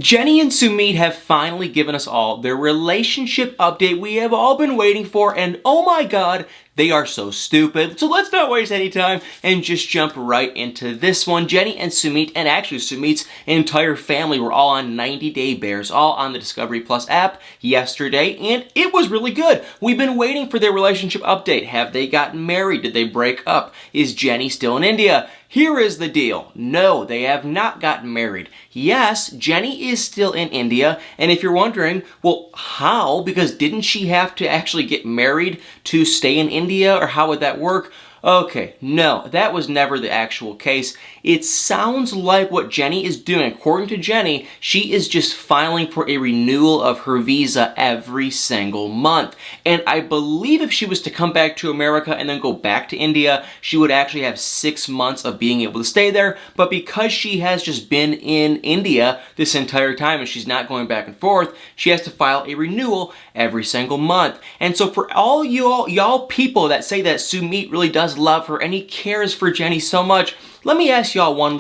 Jenny and Sumit have finally given us all their relationship update we have all been waiting for, and oh my god, they are so stupid. So let's not waste any time and just jump right into this one. Jenny and Sumit, and actually Sumit's entire family, were all on 90 Day Bears All on the Discovery Plus app yesterday, and it was really good. We've been waiting for their relationship update. Have they gotten married? Did they break up? Is Jenny still in India? Here is the deal. No, they have not gotten married. Yes, Jenny is still in India, and if you're wondering, well, how? Because didn't she have to actually get married to stay in India, or how would that work? Okay, no, that was never the actual case. It sounds like what Jenny is doing, according to Jenny, she is just filing for a renewal of her visa every single month. And I believe if she was to come back to America and then go back to India, she would actually have 6 months of being able to stay there. But because she has just been in India this entire time and she's not going back and forth, she has to file a renewal every single month. And so for all y'all people that say that Sumit really does love her and he cares for Jenny so much, let me ask y'all one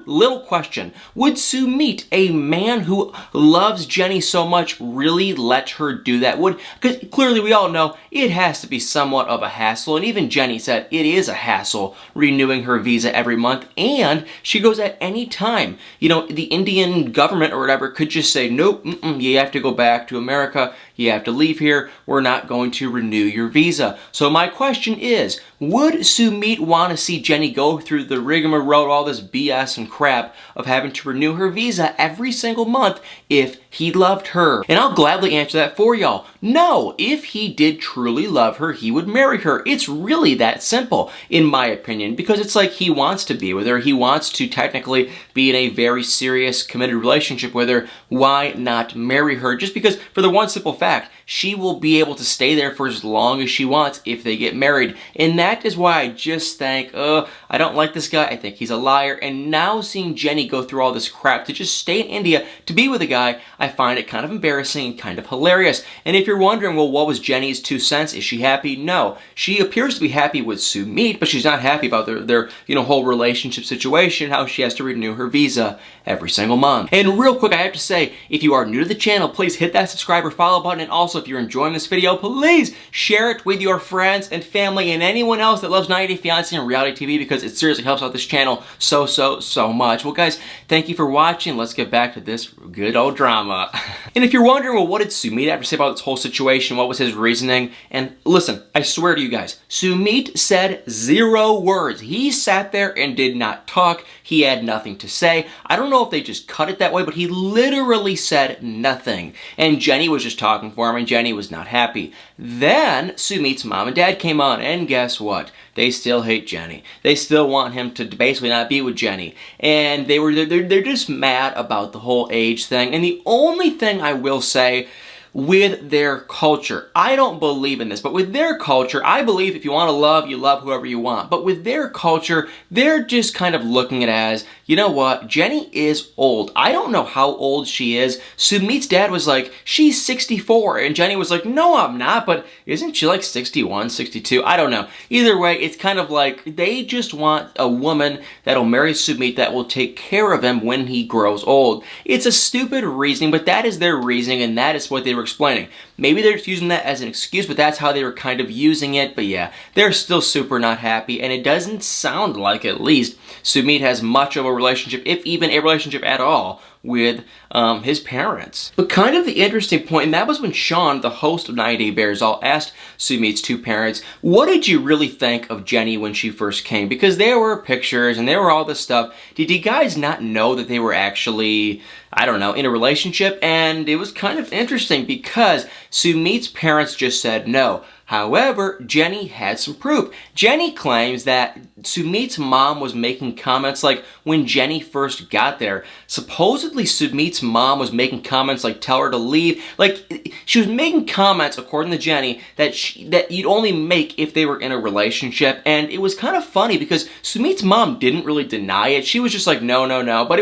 little question. Would Sumit, a man who loves Jenny so much, really let her do that? Because clearly we all know it has to be somewhat of a hassle, and even Jenny said it is a hassle renewing her visa every month, and she goes at any time. You know, the Indian government or whatever could just say, nope, you have to go back to America, you have to leave here, we're not going to renew your visa. So my question is, would Sumit want to see Jenny go through the rigmarole, all this BS and crap of having to renew her visa every single month if he loved her? And I'll gladly answer that for y'all. No, if he did truly love her, he would marry her. It's really that simple, in my opinion, because it's like he wants to be with her. He wants to technically be in a very serious, committed relationship with her. Why not marry her? Just because, for the one simple fact, she will be able to stay there for as long as she wants if they get married. And that is why I just think, I don't like this guy, I think he's a liar. And now seeing Jenny go through all this crap to just stay in India to be with a guy, I find it kind of embarrassing and kind of hilarious. And if you're wondering, well, what was Jenny's 2 cents? Is she happy? No. She appears to be happy with Sumit, but she's not happy about their whole relationship situation, how she has to renew her visa every single month. And real quick, I have to say, if you are new to the channel, please hit that subscribe or follow button. And also, if you're enjoying this video, please share it with your friends and family and anyone else that loves 90 Day Fiance and reality TV, because it seriously helps out this channel so much. Well, guys, thank you for watching. Let's get back to this good old drama. And if you're wondering, well, what did Sumit have to say about this whole situation? What was his reasoning? And listen, I swear to you guys, Sumit said 0 words. He sat there and did not talk. He had nothing to say. I don't know if they just cut it that way, but he literally said nothing. And Jenny was just talking for him, and Jenny was not happy. Then Sumit's mom and dad came on, and guess what? They still hate Jenny. They still want him to basically not be with Jenny. And they're just mad about the whole age thing. And the only thing I will say, with their culture, I don't believe in this, but with their culture, I believe if you want to love, you love whoever you want. But with their culture, they're just kind of looking at it as, you know what, Jenny is old. I don't know how old she is. Sumit's dad was like, she's 64, and Jenny was like, no, I'm not, but isn't she like 61, 62? I don't know. Either way, it's kind of like they just want a woman that'll marry Sumit that will take care of him when he grows old. It's a stupid reasoning, but that is their reasoning, and that is what they were explaining. Maybe they're just using that as an excuse, but that's how they were kind of using it. But yeah, they're still super not happy, and it doesn't sound like, at least, Sumit has much of a relationship, if even a relationship at all, with his parents. But kind of the interesting point, and that was when Sean, the host of 90 Day Bears All, asked Sumit's 2 parents, what did you really think of Jenny when she first came? Because there were pictures and there were all this stuff. Did you guys not know that they were actually, I don't know, in a relationship? And it was kind of interesting because Sumit's parents just said no. However, Jenny had some proof. Jenny claims that Sumit's mom was making comments like when Jenny first got there. Supposedly, Sumit's mom was making comments like tell her to leave. Like, she was making comments, according to Jenny, that you'd only make if they were in a relationship. And it was kind of funny because Sumit's mom didn't really deny it. She was just like, no. But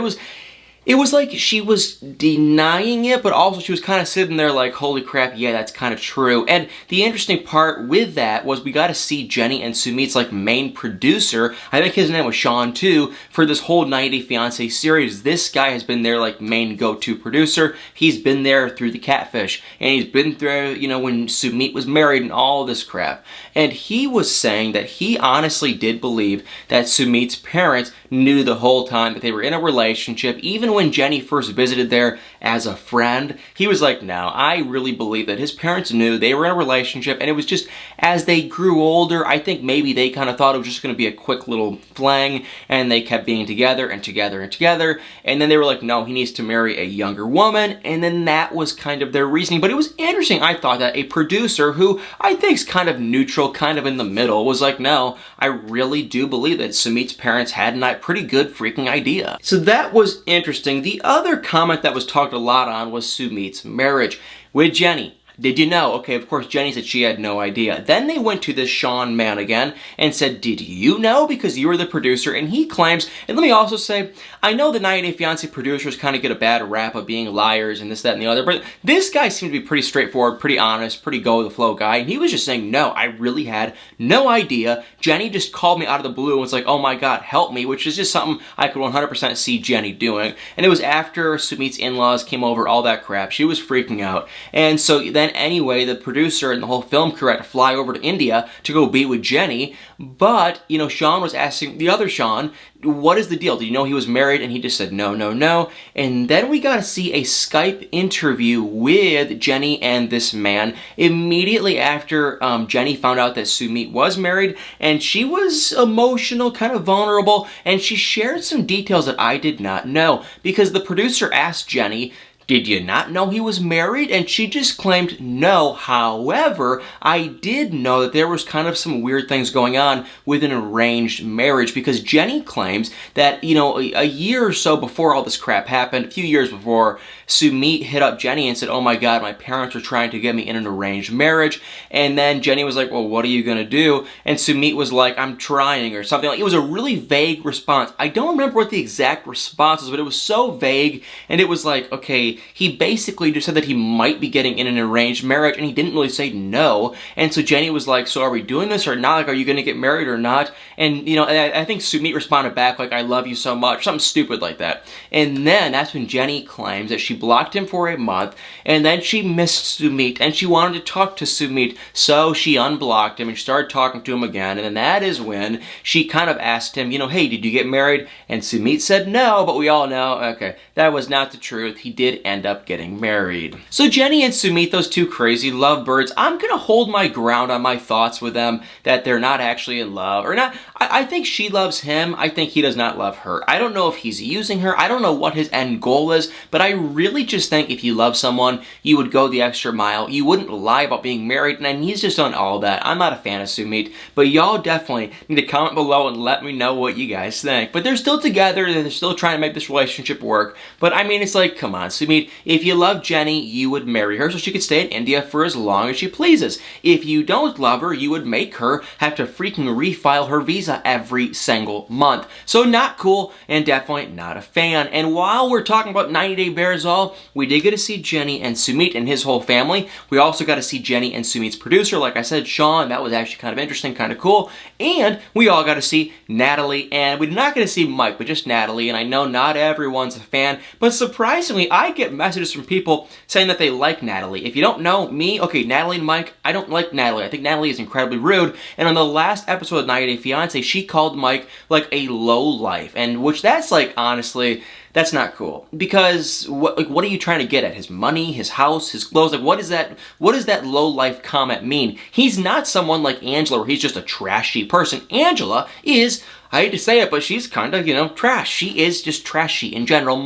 It was like she was denying it, but also she was kind of sitting there like, holy crap, yeah, that's kind of true. And the interesting part with that was we got to see Jenny and Sumit's like main producer, I think his name was Sean too, for this whole 90 Day Fiance series. This guy has been their like main go-to producer. He's been there through the catfish, and he's been through, you know, when Sumit was married and all this crap. And he was saying that he honestly did believe that Sumit's parents knew the whole time that they were in a relationship. Even when Jenny first visited there as a friend, he was like, no, I really believe that his parents knew they were in a relationship, and it was just as they grew older, I think maybe they kind of thought it was just going to be a quick little fling, and they kept being together and together and together, and then they were like, no, he needs to marry a younger woman, and then that was kind of their reasoning. But it was interesting, I thought, that a producer who I think is kind of neutral, kind of in the middle, was like, no, I really do believe that Sumit's parents had a pretty good freaking idea. So that was interesting. The other comment that was talked a lot on was Sumit's marriage with Jenny. Did you know? Okay, of course, Jenny said she had no idea. Then they went to this Sean man again and said, did you know? Because you were the producer. And he claims, and let me also say, I know the 90 Day Fiance producers kind of get a bad rap of being liars and this, that, and the other, but this guy seemed to be pretty straightforward, pretty honest, pretty go-with-the-flow guy. And he was just saying, no, I really had no idea. Jenny just called me out of the blue and was like, oh my God, help me, which is just something I could 100% see Jenny doing. And it was after Sumit's in-laws came over, all that crap. She was freaking out. And so then anyway, the producer and the whole film crew had to fly over to India to go be with Jenny. But, you know, Sean was asking the other Sean, what is the deal? Did you know he was married? And he just said, no, no, no. And then we got to see a Skype interview with Jenny and this man immediately after Jenny found out that Sumit was married. And she was emotional, kind of vulnerable. And she shared some details that I did not know. Because the producer asked Jenny, did you not know he was married? And she just claimed no. However, I did know that there was kind of some weird things going on with an arranged marriage, because Jenny claims that, you know, a year or so before all this crap happened, a few years before, Sumit hit up Jenny and said, oh my God, my parents are trying to get me in an arranged marriage. And then Jenny was like, well, what are you going to do? And Sumit was like, I'm trying, or something. Like, it was a really vague response. I don't remember what the exact response was, but it was so vague. And it was like, okay, he basically just said that he might be getting in an arranged marriage, and he didn't really say no. And so Jenny was like, so are we doing this or not? Like, are you going to get married or not? And, you know, I think Sumit responded back like, I love you so much, something stupid like that. And then that's when Jenny claims that she blocked him for a month, and then she missed Sumit, and she wanted to talk to Sumit, so she unblocked him and started talking to him again. And then that is when she kind of asked him, you know, hey, did you get married? And Sumit said no, but we all know, okay, that was not the truth. He did end up getting married. So Jenny and Sumit, those two crazy lovebirds, I'm gonna hold my ground on my thoughts with them that they're not actually in love, or not. I think she loves him. I think he does not love her. I don't know if he's using her. I don't know what his end goal is, but I really just think if you love someone, you would go the extra mile. You wouldn't lie about being married, and he's just done all that. I'm not a fan of Sumit, but y'all definitely need to comment below and let me know what you guys think. But they're still together. They're still trying to make this relationship work. But I mean, it's like, come on, Sumit. If you love Jenny, you would marry her so she could stay in India for as long as she pleases. If you don't love her, you would make her have to freaking refile her visa every single month. So not cool, and definitely not a fan. And while we're talking about 90 Day Bares All, we did get to see Jenny and Sumit and his whole family. We also got to see Jenny and Sumit's producer, like I said, Sean. That was actually kind of interesting, kind of cool. And we all got to see Natalie, and we did not get to see Mike, but just Natalie. And I know not everyone's a fan, but surprisingly, I get messages from people saying that they like Natalie. If you don't know me, okay, Natalie and Mike, I don't like Natalie. I think Natalie is incredibly rude. And on the last episode of 90 Day Fiance, she called Mike like a low life, and which that's like, honestly, that's not cool. Because what are you trying to get at? His money, his house, his clothes? Like, what is that low life comment mean? He's not someone like Angela where he's just a trashy person. Angela is, I hate to say it, but she's kind of, you know, trash. She is just trashy in general.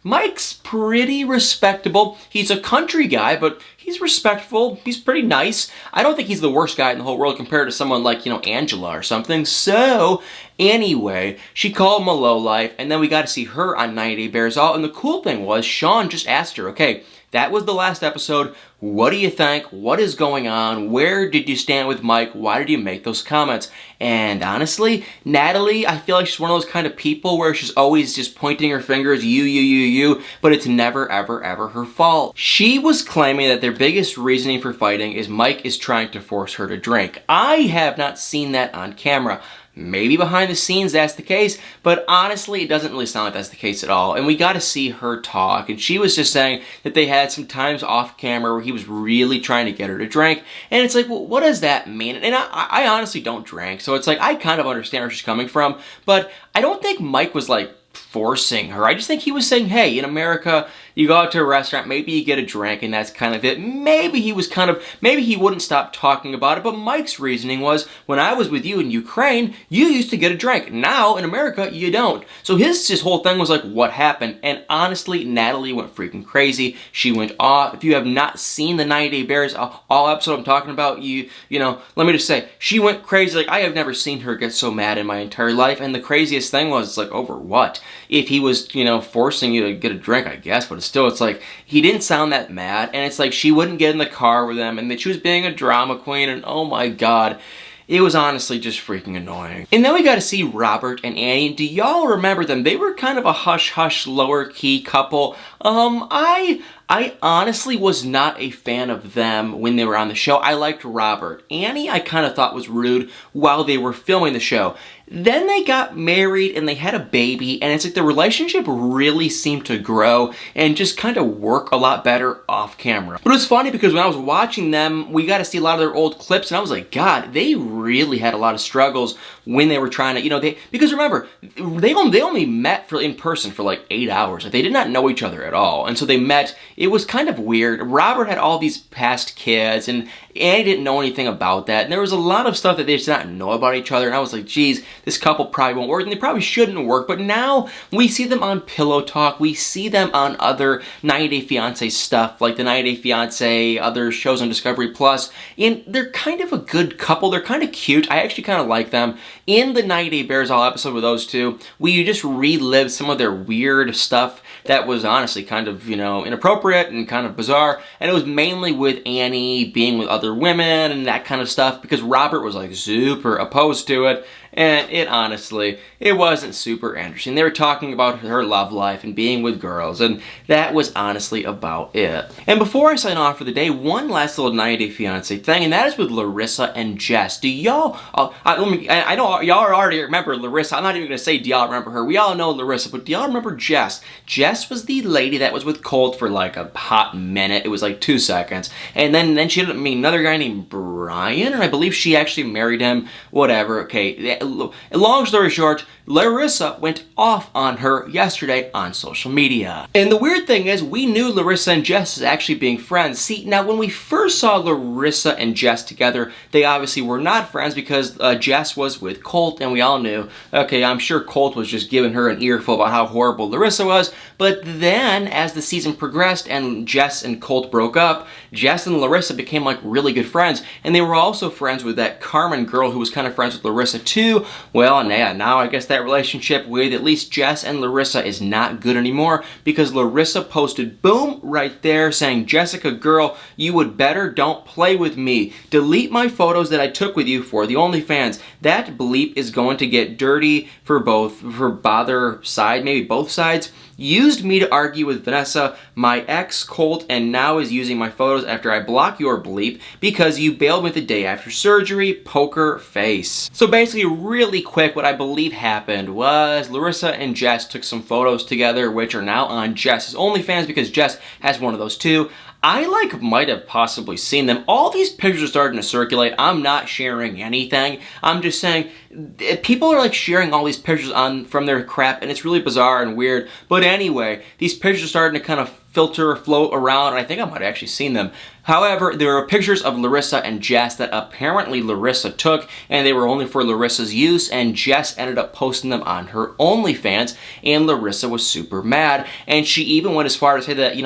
Mike's pretty respectable. He's a country guy, but he's respectful. He's pretty nice. I don't think he's the worst guy in the whole world compared to someone like, Angela or something. So, anyway, she called him a lowlife, and then we got to see her on 90 Day Bears All. And the cool thing was, Sean just asked her, okay, that was the last episode. What do you think? What is going on? Where did you stand with Mike? Why did you make those comments? And honestly, Natalie, I feel like she's one of those kind of people where she's always just pointing her fingers, you, but it's never, ever, ever her fault. She was claiming that their biggest reasoning for fighting is Mike is trying to force her to drink. I have not seen that on camera. Maybe behind the scenes that's the case, but honestly it doesn't really sound like that's the case at all. And we got to see her talk, and she was just saying that they had some times off camera where he was really trying to get her to drink, and it's like, well, what does that mean? And I honestly don't drink, so it's like I kind of understand where she's coming from, but I don't think Mike was like forcing her. I just think he was saying, hey, in America, you go out to a restaurant, maybe you get a drink, and that's kind of it. Maybe he wouldn't stop talking about it, but Mike's reasoning was, when I was with you in Ukraine, you used to get a drink. Now, in America, you don't. So his whole thing was like, what happened? And honestly, Natalie went freaking crazy. She went off. If you have not seen the 90 Day Bears All episode I'm talking about, let me just say, she went crazy. Like, I have never seen her get so mad in my entire life, and the craziest thing was, it's like, over what? If he was, forcing you to get a drink, I guess, but it's like, he didn't sound that mad, and it's like, she wouldn't get in the car with him, and that she was being a drama queen, and oh my god, it was honestly just freaking annoying. And then we got to see Robert and Annie. Do y'all remember them? They were kind of a hush-hush, lower-key couple. I honestly was not a fan of them when they were on the show. I liked Robert. Annie I kind of thought was rude while they were filming the show. Then they got married and they had a baby, and it's like the relationship really seemed to grow and just kind of work a lot better off camera. But it was funny because when I was watching them, we got to see a lot of their old clips, and I was like, God, they really had a lot of struggles when they were trying to, because remember, they only met in person for like 8 hours. Like, they did not know each other at all, and so they met. It was kind of weird. Robert had all these past kids, and Annie didn't know anything about that, and there was a lot of stuff that they just did not know about each other, and I was like, geez, this couple probably won't work, and they probably shouldn't work. But now we see them on Pillow Talk, we see them on other 90 Day Fiance stuff, like the 90 Day Fiance, other shows on Discovery Plus, and they're kind of a good couple. They're kind of cute. I actually kind of like them. In the 90 Day Bears All episode with those two, we just relived some of their weird stuff that was honestly kind of, inappropriate and kind of bizarre, and it was mainly with Annie being with other women and that kind of stuff, because Robert was like super opposed to it, and it wasn't super interesting. They were talking about her love life and being with girls, and that was honestly about it. And before I sign off for the day, one last little 90 Day Fiance thing, and that is with Larissa and Jess. Do y'all, I know y'all already remember Larissa. I'm not even going to say do y'all remember her. We all know Larissa, but do y'all remember Jess? Jess was the lady that was with Colt for like a hot minute. It was like 2 seconds. And then she ended up meeting another guy named Brian, and I believe she actually married him. Whatever, okay. Long story short, Larissa went off on her yesterday on social media. And the weird thing is, we knew Larissa and Jess as actually being friends. See, now when we first saw Larissa and Jess together, they obviously were not friends because Jess was with Colt, and we all knew, okay, I'm sure Colt was just giving her an earful about how horrible Larissa was. But then, as the season progressed and Jess and Colt broke up, Jess and Larissa became like really good friends, and they were also friends with that Carmen girl who was kind of friends with Larissa too. Well, yeah, now I guess that relationship with at least Jess and Larissa is not good anymore, because Larissa posted, boom, right there, saying, Jessica girl, you would better don't play with me. Delete my photos that I took with you for the OnlyFans. That bleep is going to get dirty for bother side, maybe both sides. Used me to argue with Vanessa, my ex, Colt, and now is using my photos after I block your bleep because you bailed me the day after surgery, poker face. So basically, really quick, what I believe happened was Larissa and Jess took some photos together, which are now on Jess's OnlyFans because Jess has one of those too. I might have possibly seen them. All these pictures are starting to circulate. I'm not sharing anything. I'm just saying, people are sharing all these pictures from their crap, and it's really bizarre and weird. But anyway, these pictures are starting to kind of filter float around, and I think I might have actually seen them. However, there were pictures of Larissa and Jess that apparently Larissa took, and they were only for Larissa's use, and Jess ended up posting them on her OnlyFans, and Larissa was super mad, and she even went as far to say that,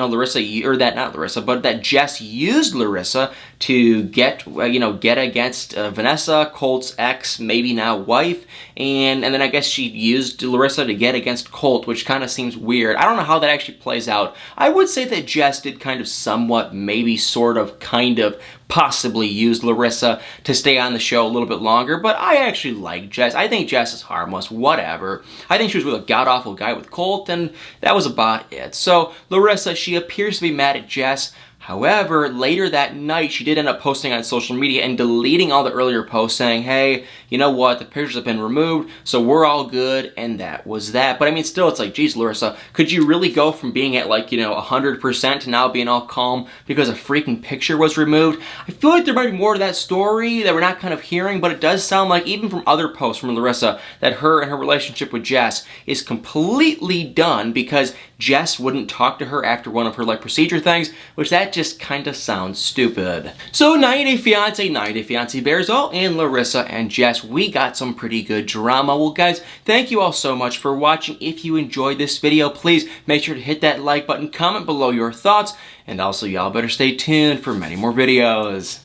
that Jess used Larissa to get against Vanessa, Colt's ex, maybe now wife, and then I guess she used Larissa to get against Colt, which kind of seems weird. I don't know how that actually plays out. I would say that Jess did kind of somewhat, maybe sort of, kind of, possibly use Larissa to stay on the show a little bit longer, but I actually like Jess. I think Jess is harmless, whatever. I think she was with a god-awful guy with Colt, and that was about it. So, Larissa, she appears to be mad at Jess. However, later that night, she did end up posting on social media and deleting all the earlier posts saying, hey, you know what, the pictures have been removed, so we're all good, and that was that. But I mean, still, it's like, geez, Larissa, could you really go from being at 100% to now being all calm because a freaking picture was removed? I feel like there might be more to that story that we're not kind of hearing, but it does sound like, even from other posts from Larissa, that her and her relationship with Jess is completely done because Jess wouldn't talk to her after one of her procedure things, which that just kind of sounds stupid. So 90 Day Fiance Bares All, and Larissa and Jess, we got some pretty good drama. Well guys, thank you all so much for watching. If you enjoyed this video, please make sure to hit that like button, comment below your thoughts, and also y'all better stay tuned for many more videos.